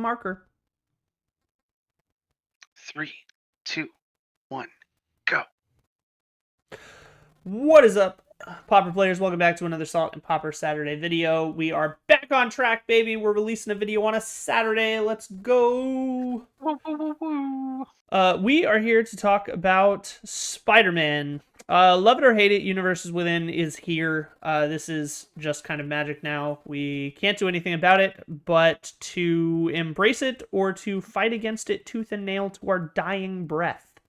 marker. 3, 2, 1, go. What is up, Pauper players? Welcome back to another Salt and Pauper Saturday video. We are back on track, baby. We're releasing a video on a Saturday. Let's go. We are here to talk about Spider-Man. Love it or hate it, Universes Within is here. This is just kind of magic now. We can't do anything about it, but to embrace it or to fight against it tooth and nail to our dying breath.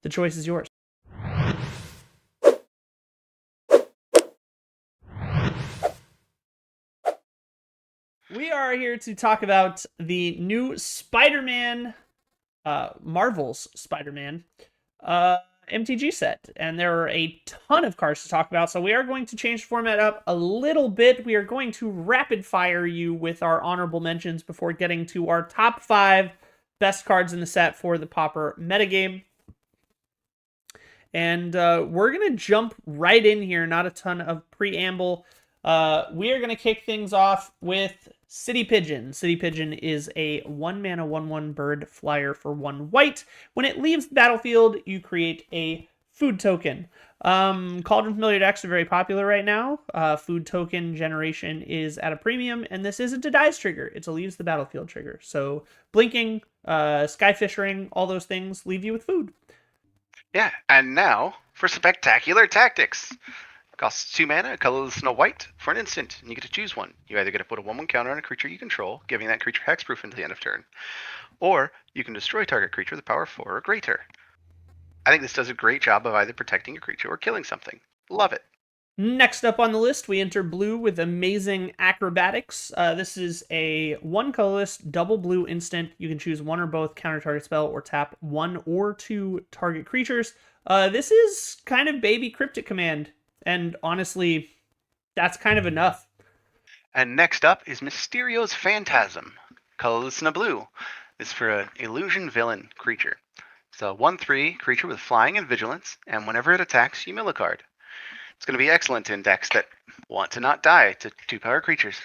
The choice is yours. We are here to talk about the new Spider-Man, Marvel's Spider-Man, MTG set. And there are a ton of cards to talk about, so we are going to change the format up a little bit. We are going to rapid fire you with our honorable mentions before getting to our top 5 best cards in the set for the Pauper metagame. And we're going to jump right in here, not a ton of preamble. We are going to kick things off with City Pigeon. City Pigeon is a 1-mana 1/1 bird flyer for 1 white. When it leaves the battlefield, you create a food token. Cauldron Familiar decks are very popular right now. Food token generation is at a premium, and this isn't a dice trigger. It's a leaves the battlefield trigger. So blinking, skyfishing, all those things leave you with food. Yeah, and now for Spectacular Tactics. Costs 2 mana, colorless and a white for an instant, and you get to choose one. You either get to put a 1/1 counter on a creature you control, giving that creature hexproof until the end of turn, or you can destroy target creature with a power 4 or greater. I think this does a great job of either protecting a creature or killing something. Love it. Next up on the list, we enter blue with Amazing Acrobatics. This is a 1 colorless, double blue instant. You can choose 1 or both counter target spell or tap 1 or 2 target creatures. This is kind of baby Cryptic Command. And honestly, that's kind of enough. And next up is Mysterio's Phantasm. Colorless and a blue. This is for an illusion villain creature. It's a 1/3 creature with flying and vigilance, and whenever it attacks, you mill a card. It's going to be excellent in decks that want to not die to 2-power creatures.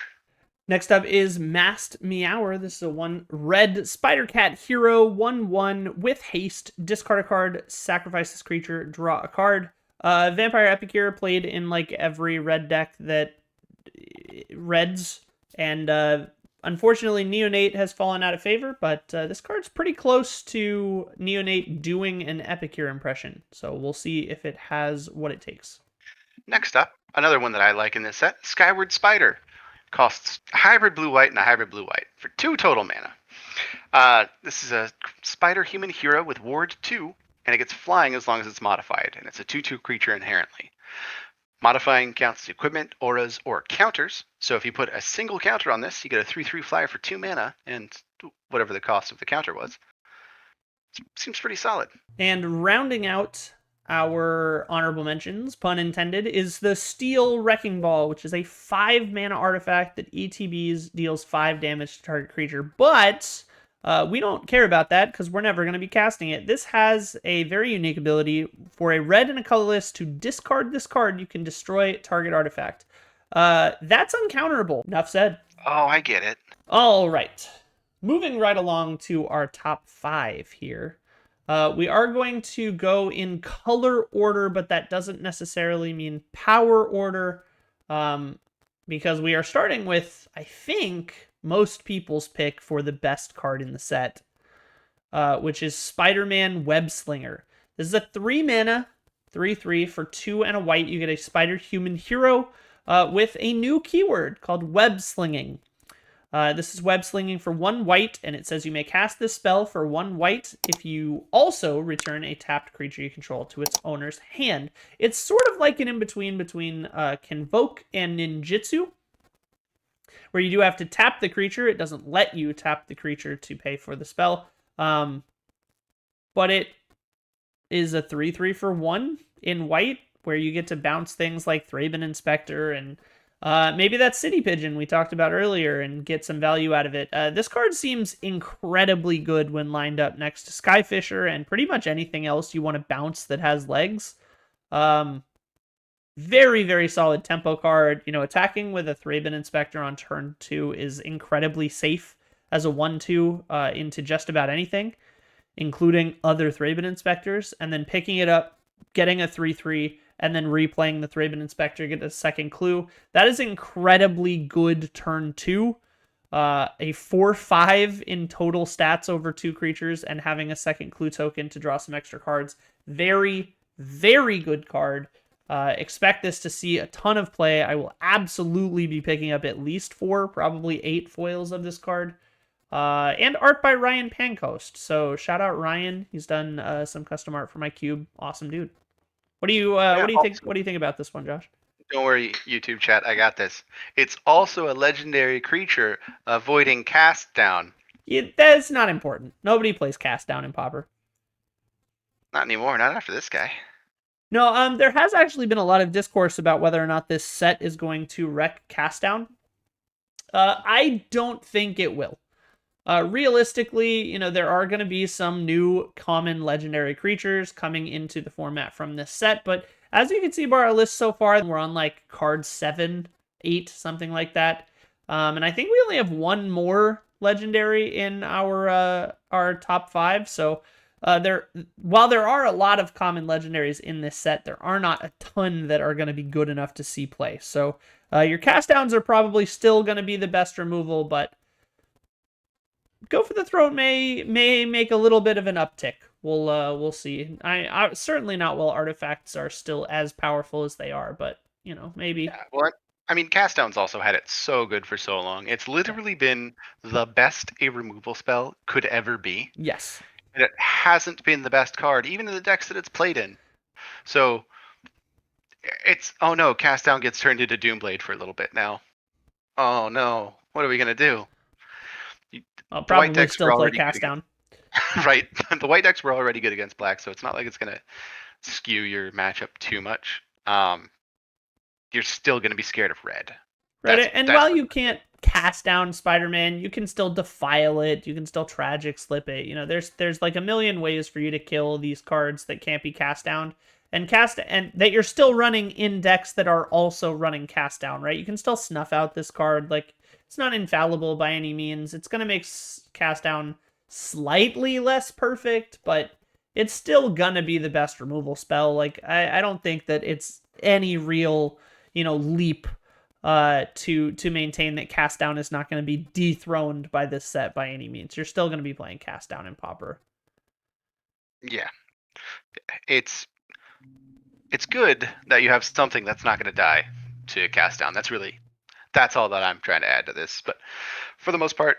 Next up is Masked Meower. This is a 1 red Spider Cat hero, 1/1 with haste. Discard a card, sacrifice this creature, draw a card. Vampire Epicure played in like every red deck that reds, and unfortunately Neonate has fallen out of favor, but this card's pretty close to Neonate doing an Epicure impression, so we'll see if it has what it takes. Next up, another one that I like in this set, Skyward Spider. Costs a hybrid blue-white and a hybrid blue-white for 2 total mana. This is a spider human hero with ward 2, and it gets flying as long as it's modified, and it's a 2/2 creature inherently. Modifying counts as equipment, auras, or counters, so if you put a single counter on this, you get a 3/3 flyer for 2 mana, and whatever the cost of the counter was. Seems pretty solid. And rounding out our honorable mentions, pun intended, is the Steel Wrecking Ball, which is a 5-mana artifact that ETBs deals 5 damage to target creature, but we don't care about that because we're never going to be casting it. This has a very unique ability. For a red and a colorless to discard this card, you can destroy target artifact. That's uncounterable. Enough said. Oh, I get it. All right. Moving right along to our top 5 here. We are going to go in color order, but that doesn't necessarily mean power order, because we are starting with, I think, most people's pick for the best card in the set, which is Spider-Man Web-Slinger. This is a 3-mana, 3/3 for 2 and a white. You get a spider human hero with a new keyword called Web-Slinging. This is Web-Slinging for 1 white, and it says you may cast this spell for 1 white if you also return a tapped creature you control to its owner's hand. It's sort of like an in-between between Convoke and Ninjutsu, where you do have to tap the creature. It doesn't let you tap the creature to pay for the spell. But it is a 3/3 for 1 in white, where you get to bounce things like Thraben Inspector and maybe that City Pigeon we talked about earlier and get some value out of it. This card seems incredibly good when lined up next to Skyfisher and pretty much anything else you want to bounce that has legs. Very, very solid tempo card. You know, attacking with a Thraben Inspector on turn 2 is incredibly safe as a 1/2 into just about anything, including other Thraben Inspectors, and then picking it up, getting a 3/3, and then replaying the Thraben Inspector, get a second clue. That is incredibly good turn 2. A 4/5 in total stats over 2 creatures, and having a second clue token to draw some extra cards. Very, very good card. Expect this to see a ton of play. I will absolutely be picking up at least 4, probably 8 foils of this card. And art by Ryan Pancoast. So shout out Ryan. He's done some custom art for my cube. Awesome dude. What do you think? What do you think about this one, Josh? Don't worry, YouTube chat, I got this. It's also a legendary creature avoiding cast down. That's not important. Nobody plays cast down in Pauper. Not anymore, not after this guy. No, there has actually been a lot of discourse about whether or not this set is going to wreck cast down. I don't think it will. Realistically, you know, there are going to be some new common legendary creatures coming into the format from this set, but as you can see by our list so far, we're on like card 7, 8, something like that. And I think we only have one more legendary in our top 5, so while there are a lot of common legendaries in this set, there are not a ton that are going to be good enough to see play. So your cast downs are probably still going to be the best removal, but Go for the Throat may make a little bit of an uptick. We'll see. I certainly not while artifacts are still as powerful as they are, but you know, maybe. Yeah, well, I mean, cast down's also had it so good for so long. It's literally been the best a removal spell could ever be. Yes. And it hasn't been the best card, even in the decks that it's played in. So it's, oh no, cast down gets turned into Doomblade for a little bit now. Oh no, what are we gonna do? I'll probably still play cast down. Right, the white decks were already good against black, so it's not like it's gonna skew your matchup too much. You're still gonna be scared of red. Right, and while you can't cast down Spider-Man, you can still defile it. You can still tragic slip it. You know, there's like a million ways for you to kill these cards that can't be cast down, and that you're still running in decks that are also running cast down. Right, you can still snuff out this card. Like, it's not infallible by any means. It's gonna make cast down slightly less perfect, but it's still gonna be the best removal spell. Like, I don't think that it's any real, you know, leap to maintain that cast down is not going to be dethroned by this set by any means. You're still going to be playing cast down in Pauper. Yeah, it's good that you have something that's not going to die to cast down. That's all that I'm trying to add to this. But for the most part,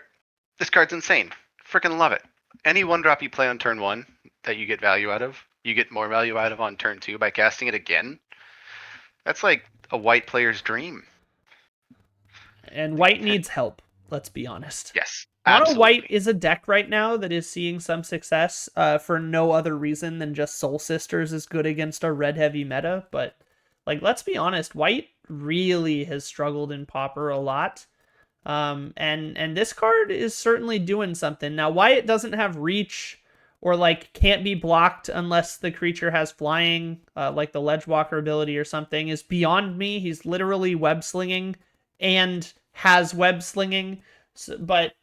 this card's insane. Freaking love it. Any 1-drop you play on turn 1 that you get value out of, you get more value out of on turn 2 by casting it again. That's like a white player's dream. And white needs help, let's be honest. Yes, absolutely. Mono white is a deck right now that is seeing some success for no other reason than just Soul Sisters is good against a red heavy meta. But like, let's be honest, white really has struggled in Pauper a lot. And this card is certainly doing something. Now, why it doesn't have reach or like can't be blocked unless the creature has flying, like the Ledgewalker ability or something, is beyond me. He's literally web slinging and has web slinging, but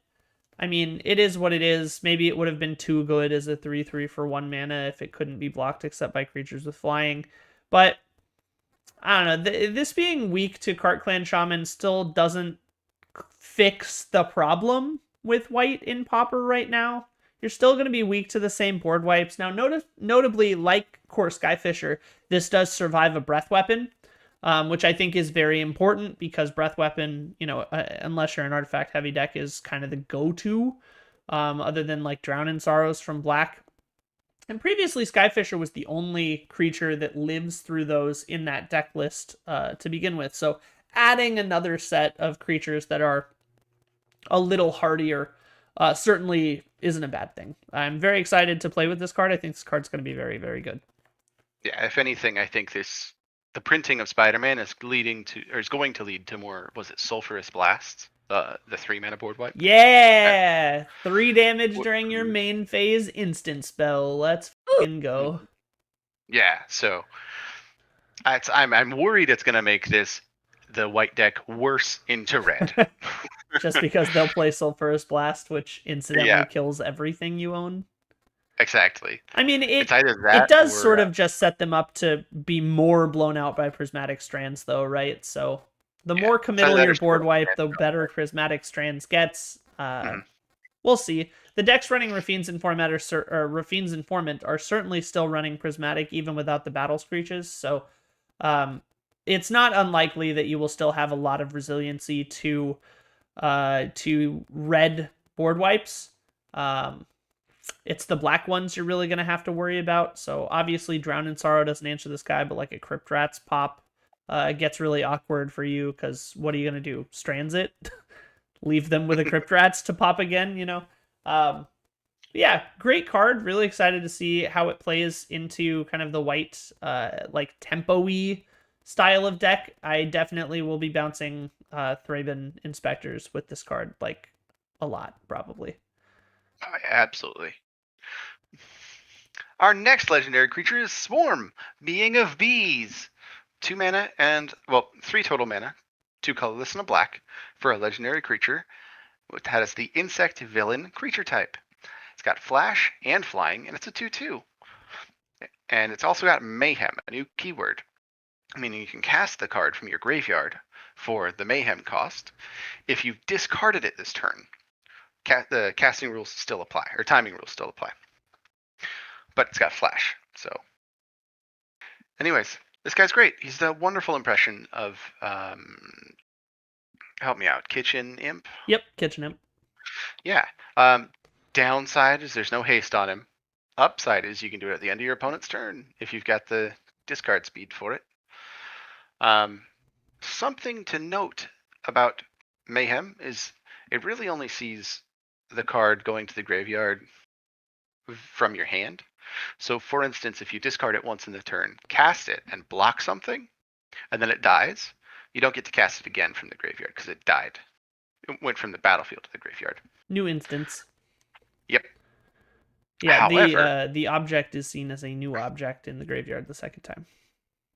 I mean, it is what it is. Maybe it would have been too good as a 3/3 for 1 mana if it couldn't be blocked except by creatures with flying. But I don't know, this being weak to Cart Clan Shaman still doesn't fix the problem with white in Pauper right now. You're still going to be weak to the same board wipes. Now, notably, like Core Skyfisher, this does survive a breath weapon, which I think is very important because breath weapon, you know, unless you're an artifact heavy deck, is kind of the go-to, other than like Drown in Sorrows from black. And previously, Skyfisher was the only creature that lives through those in that deck list to begin with. So adding another set of creatures that are a little hardier certainly isn't a bad thing. I'm very excited to play with this card. I think this card's going to be very, very good. Yeah, if anything, I think the printing of Spider-Man is going to lead to more, was it Sulfurous Blast? The 3-mana board wipe? Yeah! 3 damage during your main phase instant spell. Let's fucking go. Yeah, so I'm worried it's gonna make the white deck worse into red. Just because they'll play Sulphurous Blast, which incidentally Yeah, kills everything you own. exactly. I mean, It's either it that does or sort of just set them up to be more blown out by Prismatic Strands, though, right? So the yeah, more it's either committal that your or board Swirl wipe, Sand the Draw. better Prismatic Strands gets. Mhm. We'll see. The decks running Rafine's Informant are certainly still running Prismatic even without the Battle Screeches. So it's not unlikely that you will still have a lot of resiliency to red board wipes. It's the black ones you're really going to have to worry about. So obviously Drown in Sorrow doesn't answer this guy, but like a Crypt Rats pop gets really awkward for you because what are you going to do? Strands it? Leave them with a Crypt Rats to pop again, you know? Yeah, great card. Really excited to see how it plays into kind of the white, like tempo-y style of deck. I definitely will be bouncing Thraben Inspectors with this card, like a lot, probably. Oh, yeah, absolutely. Our next legendary creature is Swarm, Being of Bees. 2 mana and, well, 3 total mana, 2 colorless and a black, for a legendary creature. It has the Insect Villain creature type. It's got Flash and Flying, and it's a 2/2. And it's also got Mayhem, a new keyword, meaning you can cast the card from your graveyard for the Mayhem cost. If you've discarded it this turn, the casting rules still apply, or timing rules still apply. But it's got Flash, so. Anyways, this guy's great. He's the wonderful impression of, help me out, Kitchen Imp? Yep, Kitchen Imp. Yeah. Downside is there's no haste on him. Upside is you can do it at the end of your opponent's turn if you've got the discard speed for it. Something to note about Mayhem is it really only sees the card going to the graveyard from your hand. So for instance, if you discard it once in the turn, cast it and block something, and then it dies, you don't get to cast it again from the graveyard because it died. It went from the battlefield to the graveyard. New instance. Yep. Yeah, However, the object is seen as a new object in the graveyard the second time.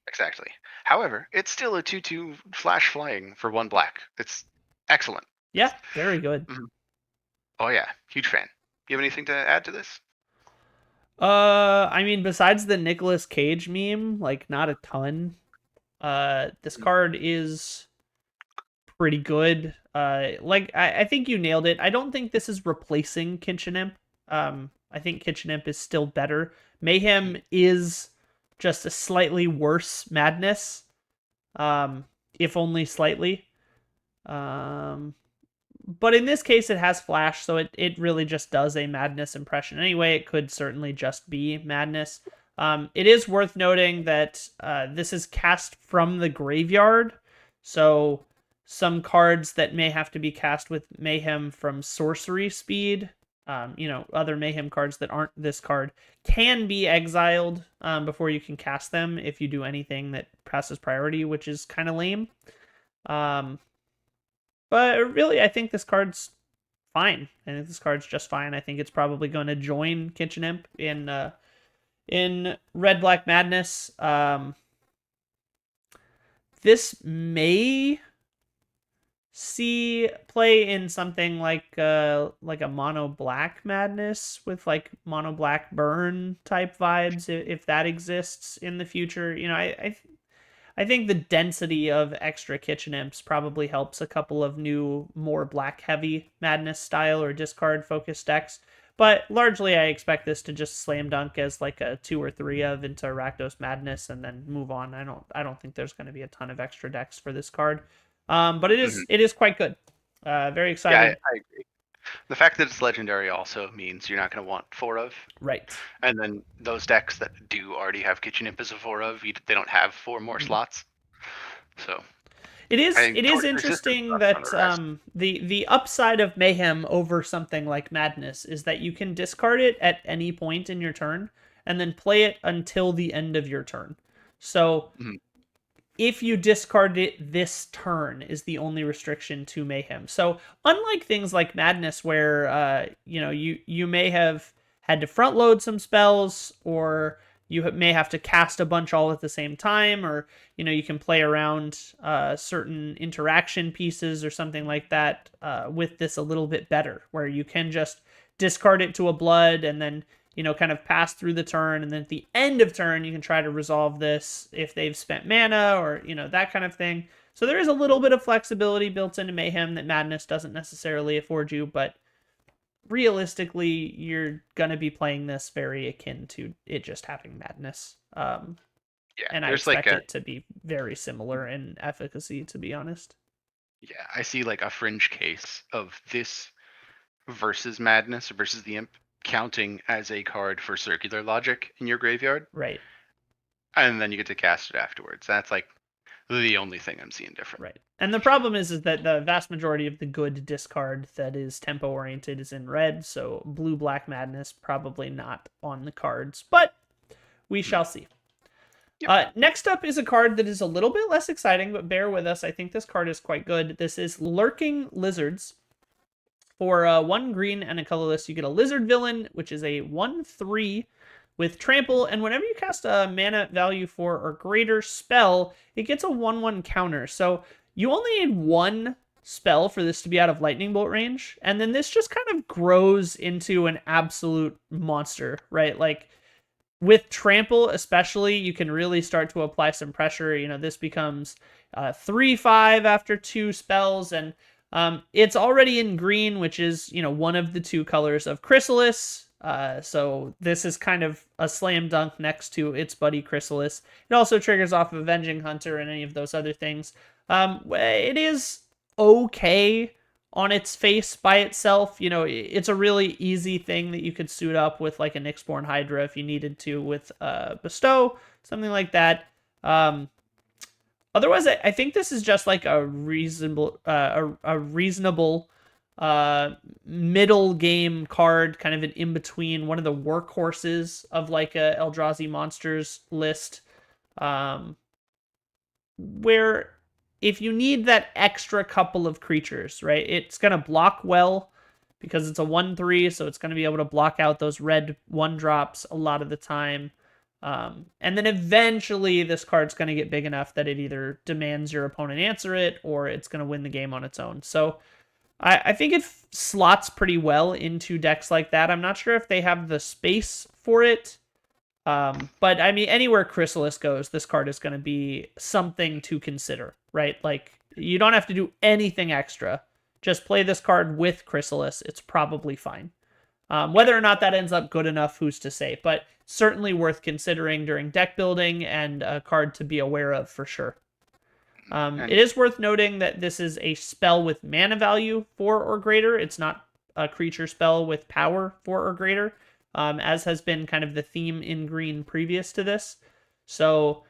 exactly. However, it's still a 2/2 flash flying for 1 black. It's excellent. Yeah, very good. Oh yeah, huge fan. You have anything to add to this? I mean, besides the Nicolas Cage meme, like not a ton. This card is pretty good. Like I think you nailed it. I don't think this is replacing Kitchen Imp. I think Kitchen Imp is still better. Mayhem is just a slightly worse madness. If only slightly. But in this case, it has Flash, so it really just does a madness impression. Anyway, it could certainly just be madness. It is worth noting that this is cast from the graveyard, so some cards that may have to be cast with Mayhem from sorcery speed, other Mayhem cards that aren't this card, can be exiled before you can cast them if you do anything that passes priority, which is kind of lame. But really, I think this card's fine. I think this card's just fine. I think it's probably going to join Kitchen Imp in Red Black Madness. This may see play in something like a mono black madness with like mono black burn type vibes if that exists in the future. I think the density of extra Kitchen Imps probably helps a couple of new, more black-heavy Madness style or discard-focused decks. But largely, I expect this to just slam dunk as like a 2 or 3 of into Rakdos Madness and then move on. I don't think there's going to be a ton of extra decks for this card, but it is quite good. Very excited. Yeah, I agree. The fact that it's legendary also means you're not going to want 4 of. Right. And then those decks that do already have Kitchen Imp as a 4 of, they don't have 4 more slots. So it is interesting that the upside of Mayhem over something like Madness is that you can discard it at any point in your turn and then play it until the end of your turn. So if you discard it this turn is the only restriction to Mayhem. So unlike things like Madness where you may have had to front load some spells or you may have to cast a bunch all at the same time, or you can play around certain interaction pieces or something like that with this a little bit better, where you can just discard it to a blood and then kind of pass through the turn, and then at the end of turn you can try to resolve this if they've spent mana or that kind of thing. So there is a little bit of flexibility built into Mayhem that Madness doesn't necessarily afford you, but realistically, you're gonna be playing this very akin to it just having Madness. And I expect it to be very similar in efficacy, to be honest. Yeah, I see like a fringe case of this versus Madness or versus the Imp counting as a card for circular logic in your graveyard. Right. And then you get to cast it afterwards. That's like the only thing I'm seeing different. Right. And the problem is that the vast majority of the good discard that is tempo oriented is in red, so Blue-Black Madness probably not on the cards, but we shall see. Yep. Next up is a card that is a little bit less exciting, but bear with us. I think this card is quite good. This is Lurking Lizards. For 1 green and a colorless, you get a Lizard Villain, which is a 1/3 with Trample, and whenever you cast a mana value 4 or greater spell, it gets a 1/1 counter. So you only need 1 spell for this to be out of Lightning Bolt range, and then this just kind of grows into an absolute monster, right? Like, with Trample especially, you can really start to apply some pressure. This becomes 3/5 after 2 spells, and it's already in green, which is, one of the 2 colors of Chrysalis. So this is kind of a slam dunk next to its buddy Chrysalis. It also triggers off Avenging Hunter and any of those other things. It is okay on its face by itself. It's a really easy thing that you could suit up with like a Nyxborn Hydra if you needed to with Bestow, something like that. Otherwise, I think this is just like a reasonable middle game card, kind of an in between, one of the workhorses of like a Eldrazi Monsters list, where if you need that extra couple of creatures, right, it's gonna block well because it's a 1/3, so it's gonna be able to block out those red 1-drops a lot of the time. And then eventually this card's going to get big enough that it either demands your opponent answer it or it's going to win the game on its own. So I think it slots pretty well into decks like that. I'm not sure if they have the space for it. But I mean, anywhere Chrysalis goes, this card is going to be something to consider, right? Like, you don't have to do anything extra. Just play this card with Chrysalis. It's probably fine. Whether or not that ends up good enough, who's to say? But certainly worth considering during deck building and a card to be aware of for sure. It is worth noting that this is a spell with mana value 4 or greater. It's not a creature spell with power 4 or greater, as has been kind of the theme in green previous to this. So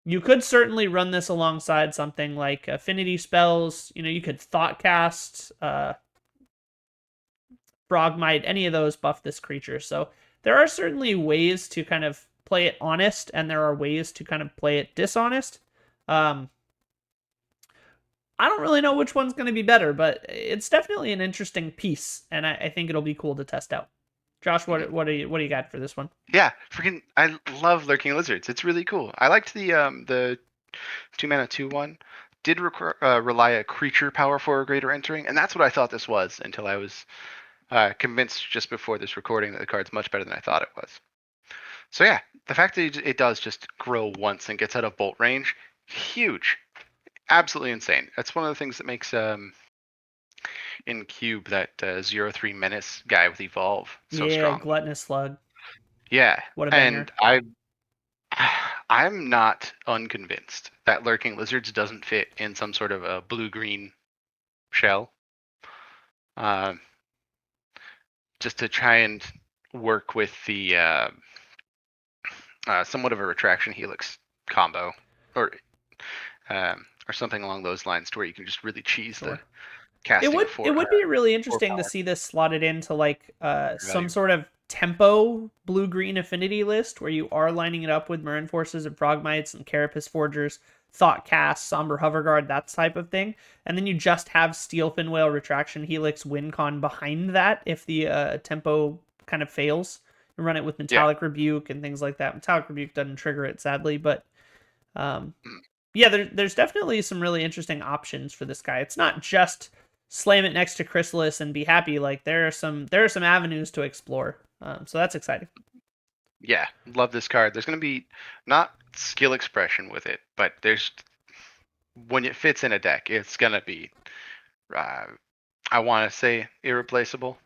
you could certainly run this alongside something like affinity spells. You could Thoughtcast, Frogmite, any of those buff this creature. So there are certainly ways to kind of play it honest, and there are ways to kind of play it dishonest. I don't really know which one's going to be better, but it's definitely an interesting piece, and I think it'll be cool to test out. Josh, what do you got for this one? Yeah, I love Lurking Lizards. It's really cool. I liked the 2-mana 2/1. Did rely a creature power 4 or greater entering, and that's what I thought this was until I was convinced just before this recording that the card's much better than I thought it was. So yeah, the fact that it does just grow once and gets out of bolt range, huge. Absolutely insane. That's one of the things that makes in Cube that 0/3 Menace guy with Evolve so strong. Yeah, Gluttonous Slug. Yeah, what a banger. And I'm not unconvinced that Lurking Lizards doesn't fit in some sort of a blue-green shell. Just to try and work with the somewhat of a Retraction Helix combo, or something along those lines, to where you can just really cheese the casting. It would be really interesting to see this slotted into like some sort of tempo blue-green affinity list where you are lining it up with Marin Forces and Frogmites and Carapace Forgers, Thoughtcast, Somber Hoverguard, that type of thing. And then you just have Steel Finwhale, Retraction Helix, Wincon behind that if the tempo kind of fails, run it with Yeah. Metallic Rebuke and things like that. Metallic Rebuke doesn't trigger it, sadly, but Mm. yeah, there's definitely some really interesting options for this guy. It's not just slam it next to Chrysalis and be happy. Like there are some avenues to explore. So that's exciting. Yeah, love this card. There's going to be not skill expression with it, but there's when it fits in a deck, it's going to be, I want to say, irreplaceable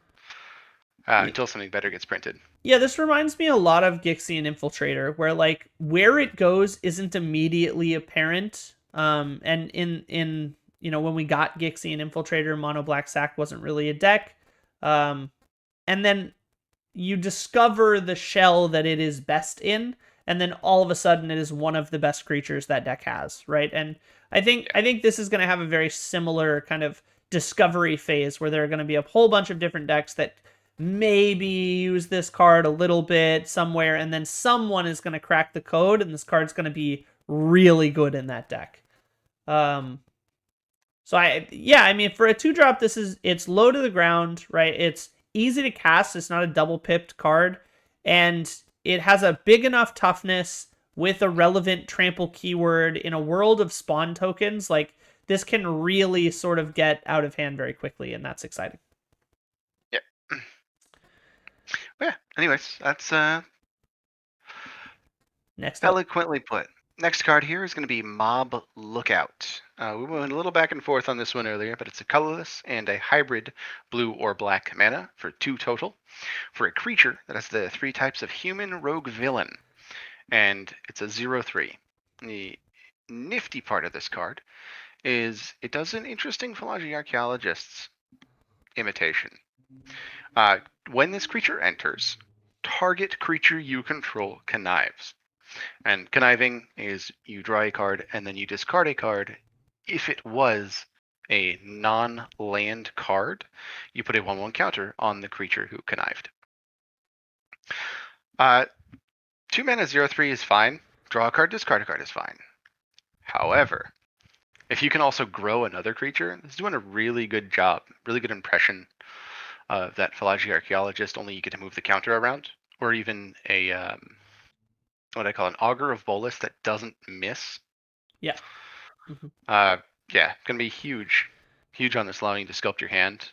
until something better gets printed. Yeah, this reminds me a lot of Gixian Infiltrator, where like where it goes isn't immediately apparent. And in when we got Gixian Infiltrator, Mono Black Sack wasn't really a deck. And then you discover the shell that it is best in, and then all of a sudden it is one of the best creatures that deck has, right? And I think this is going to have a very similar kind of discovery phase where there are going to be a whole bunch of different decks that maybe use this card a little bit somewhere, and then someone is going to crack the code, and this card's going to be really good in that deck. So I mean, for a 2-drop, it's low to the ground, right? It's easy to cast. It's not a double pipped card, and it has a big enough toughness with a relevant trample keyword in a world of spawn tokens. Like this can really sort of get out of hand very quickly, and that's exciting. Yeah. Yeah. Anyways, that's next up. Eloquently put. Next card here is going to be Mob Lookout. We went a little back and forth on this one earlier, but it's a colorless and a hybrid blue or black mana for 2 total for a creature that has the 3 types of human, rogue, villain. And it's a 0/3. The nifty part of this card is it does an interesting Philology Archaeologist's imitation. When this creature enters, target creature you control connives. And conniving is you draw a card and then you discard a card. If it was a non-land card, you put a 1/1 counter on the creature who connived. 2 mana 0/3 is fine. Draw a card, discard a card is fine. However, if you can also grow another creature, it's doing a really good job, really good impression of that Philology Archaeologist, only you get to move the counter around, or even a what I call an Augur of Bolus that doesn't miss. Yeah. Yeah, gonna be huge on this, allowing you to sculpt your hand.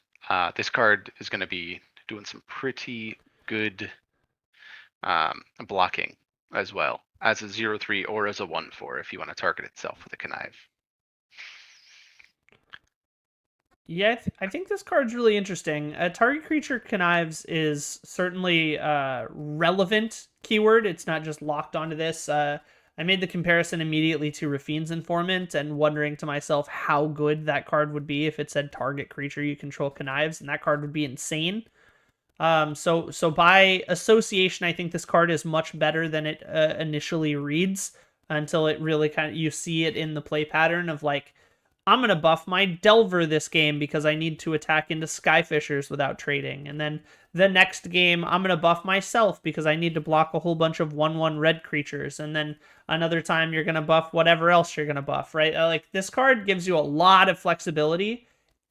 This card is gonna be doing some pretty good blocking as well, as a 0/3 or as a 1/4 if you want to target itself with a connive. Yeah, I think this card's really interesting. Target creature connives is certainly a relevant keyword. It's not just locked onto this. I made the comparison immediately to Rafine's Informant and wondering to myself how good that card would be if it said target creature you control connives, and that card would be insane. So by association, I think this card is much better than it initially reads until it really you see it in the play pattern of like, I'm going to buff my Delver this game because I need to attack into Skyfishers without trading. And then the next game, I'm going to buff myself because I need to block a whole bunch of 1/1 red creatures. And then another time, you're going to buff whatever else you're going to buff, right? Like, this card gives you a lot of flexibility,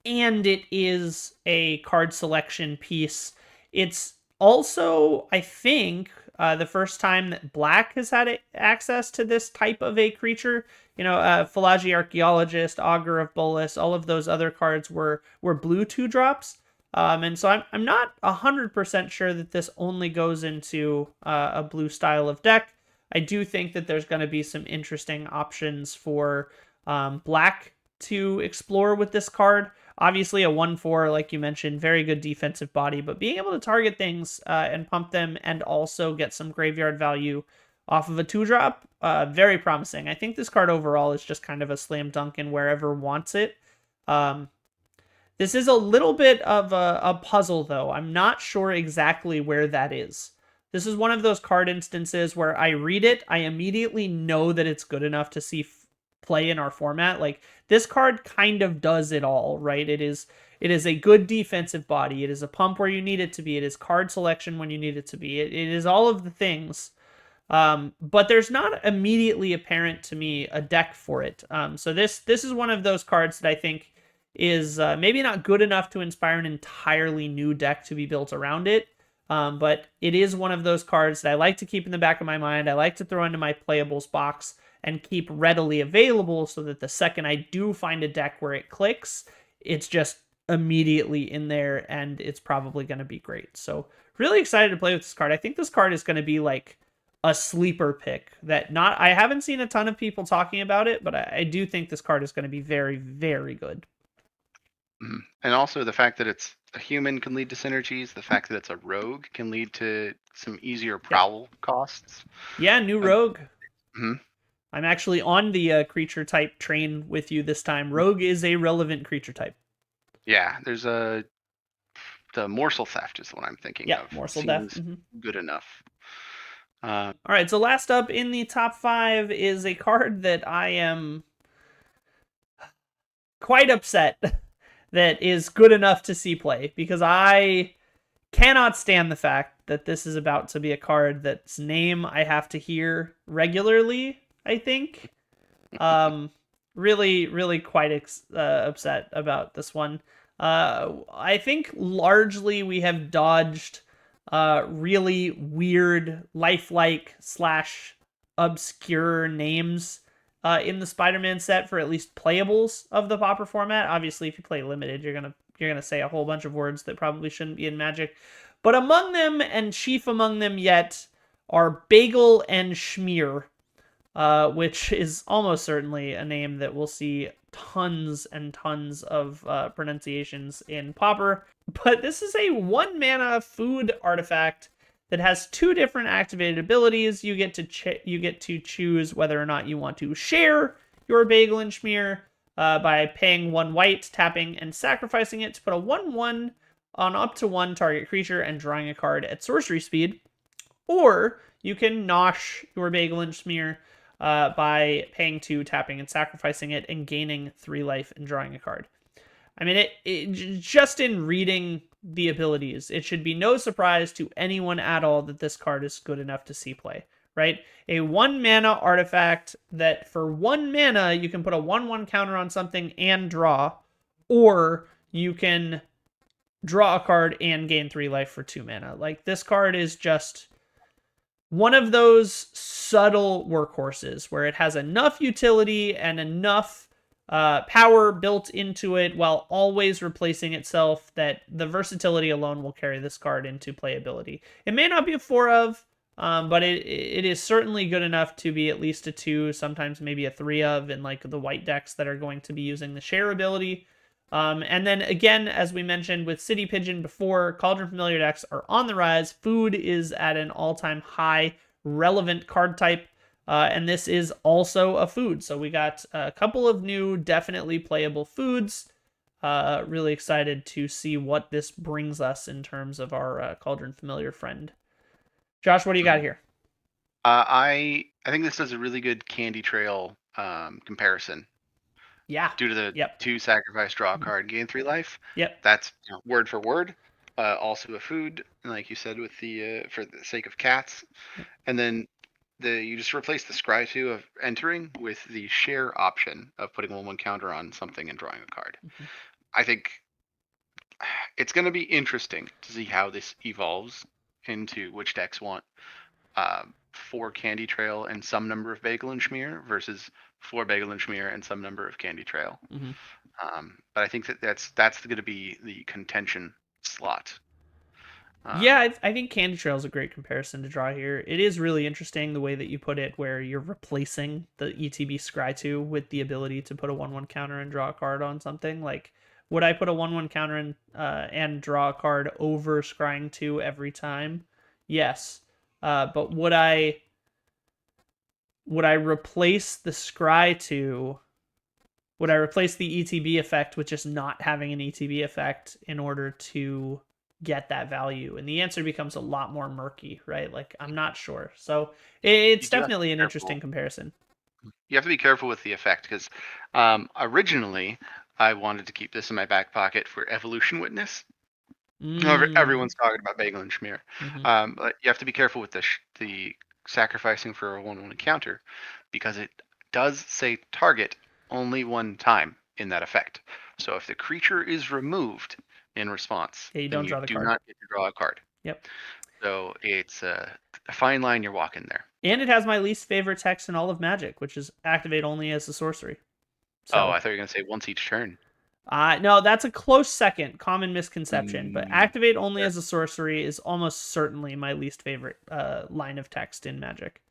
and it is a card selection piece. It's also, I think, the first time that Black has had access to this type of a creature. Philology Archaeologist, Augur of Bolus, all of those other cards were blue 2-drops. And so I'm not 100% sure that this only goes into a blue style of deck. I do think that there's going to be some interesting options for Black to explore with this card. Obviously, a 1/4, like you mentioned, very good defensive body, but being able to target things and pump them and also get some graveyard value off of a 2-drop, very promising. I think this card overall is just kind of a slam dunk in wherever wants it. This is a little bit of a puzzle, though. I'm not sure exactly where that is. This is one of those card instances where I read it, I immediately know that it's good enough to see play in our format. Like, this card kind of does it all, right? It is a good defensive body. It is a pump where you need it to be. It is card selection when you need it to be. It is all of the things. But there's not immediately apparent to me a deck for it. So this is one of those cards that I think is maybe not good enough to inspire an entirely new deck to be built around it. But it is one of those cards that I like to keep in the back of my mind. I like to throw into my playables box and keep readily available so that the second I do find a deck where it clicks, it's just immediately in there and it's probably going to be great. So really excited to play with this card. I think this card is going to be like a sleeper pick that I haven't seen a ton of people talking about it, but I do think this card is going to be very, very good. And also the fact that it's a human can lead to synergies. The fact that it's a rogue can lead to some easier prowl costs. Yeah, new rogue. Mm-hmm. I'm actually on the creature type train with you this time. Rogue is a relevant creature type. Yeah, there's the morsel theft is the one I'm thinking of. Morsel theft. Good enough. All right, so last up in the top 5 is a card that I am quite upset that is good enough to see play, because I cannot stand the fact that this is about to be a card that's name I have to hear regularly, I think. Really quite upset about this one. I think largely we have dodged really weird, lifelike / obscure names in the Spider-Man set for at least playables of the Pauper format. Obviously, if you play limited, you're gonna say a whole bunch of words that probably shouldn't be in Magic. But among them, and chief among them yet, are Bagel and Schmear, which is almost certainly a name that we'll see tons and tons of pronunciations in Pauper. But this is a 1-mana food artifact that has 2 different activated abilities. You get to choose whether or not you want to share your Bagel and Schmear by paying 1 white, tapping, and sacrificing it to put a 1/1 on up to 1 target creature and drawing a card at sorcery speed. Or you can nosh your Bagel and Schmear by paying 2, tapping, and sacrificing it, and gaining 3 life and drawing a card. I mean, it just in reading the abilities, it should be no surprise to anyone at all that this card is good enough to see play, right? A 1-mana artifact that for 1 mana, you can put a 1/1 counter on something and draw, or you can draw a card and gain 3 life for 2 mana. Like, this card is just one of those subtle workhorses where it has enough utility and enough power built into it while always replacing itself that the versatility alone will carry this card into playability. It may not be a 4 of, but it is certainly good enough to be at least a 2, sometimes maybe a 3 of in like the white decks that are going to be using the share ability. And then again, as we mentioned with City Pigeon before, Cauldron Familiar decks are on the rise. Food is at an all-time high relevant card type. And this is also a food. So we got a couple of new, definitely playable foods. Really excited to see what this brings us in terms of our Cauldron Familiar friend. Josh, what do you got here? I think this does a really good Candy Trail comparison. Yeah. Due to the 2 sacrifice, draw a card, gain 3 life. Yep. That's word for word. Also a food, like you said, with the for the sake of cats. And then you just replace the scry 2 of entering with the share option of putting 1/1 counter on something and drawing a card. I think it's going to be interesting to see how this evolves into which decks want 4 Candy Trail and some number of Bagel and Schmear versus 4 Bagel and Schmear and some number of Candy Trail. But I think that's going to be the contention slot. Yeah, I think Candy Trail is a great comparison to draw here. It is really interesting the way that you put it, where you're replacing the ETB Scry 2 with the ability to put a 1/1 counter and draw a card on something. Like, would I put a 1/1 counter and draw a card over Scrying 2 every time? Yes. But would I replace the Scry 2? Would I replace the ETB effect with just not having an ETB effect in order to get that value? And the answer becomes a lot more murky, right? Like, I'm not sure. So it's definitely an interesting comparison. You have to be careful with the effect, because originally I wanted to keep this in my back pocket for Evolution Witness. Everyone's talking about Bagel and Schmear. But you have to be careful with the sacrificing for a 1/1 counter, because it does say target only 1 time in that effect. So if the creature is removed in response, you don't draw the card. Do not get to draw a card. Yep. So it's a fine line you're walking there. And it has my least favorite text in all of Magic, which is activate only as a sorcery. So, Oh, I thought you were gonna say once each turn. no, that's a close second. Common misconception, but activate only Sure. as a sorcery is almost certainly my least favorite line of text in Magic.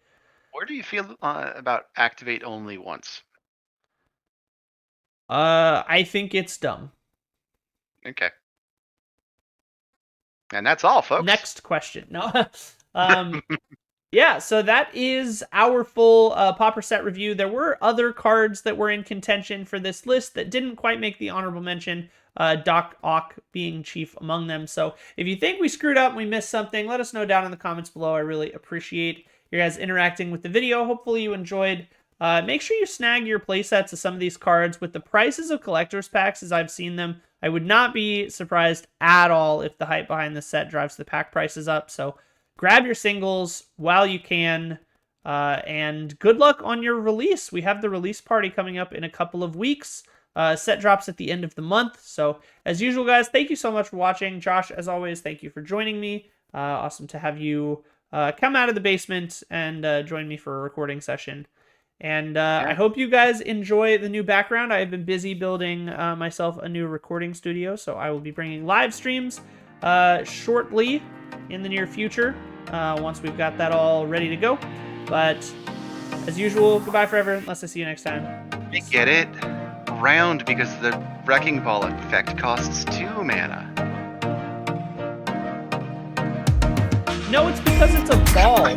Where do you feel about activate only once? I think it's dumb. Okay. And that's all, folks. Next question. No. Yeah, so that is our full Pauper set review. There were other cards that were in contention for this list that didn't quite make the honorable mention, Doc Ock being chief among them. So if you think we screwed up and we missed something, let us know down in the comments below. I really appreciate you guys interacting with the video. Hopefully you enjoyed. Make sure you snag your playsets of some of these cards. With the prices of collector's packs as I've seen them, I would not be surprised at all if the hype behind the set drives the pack prices up. So grab your singles while you can, and good luck on your release. We have the release party coming up in a couple of weeks. Set drops at the end of the month. So, as usual, guys, thank you so much for watching. Josh, as always, thank you for joining me. Awesome to have you come out of the basement and join me for a recording session. And I hope you guys enjoy the new background. I have been busy building myself a new recording studio, so I will be bringing live streams shortly in the near future once we've got that all ready to go. But as usual, goodbye forever unless I see you next time. You get it? Round because the Wrecking Ball effect costs 2 mana. No, it's because it's a ball.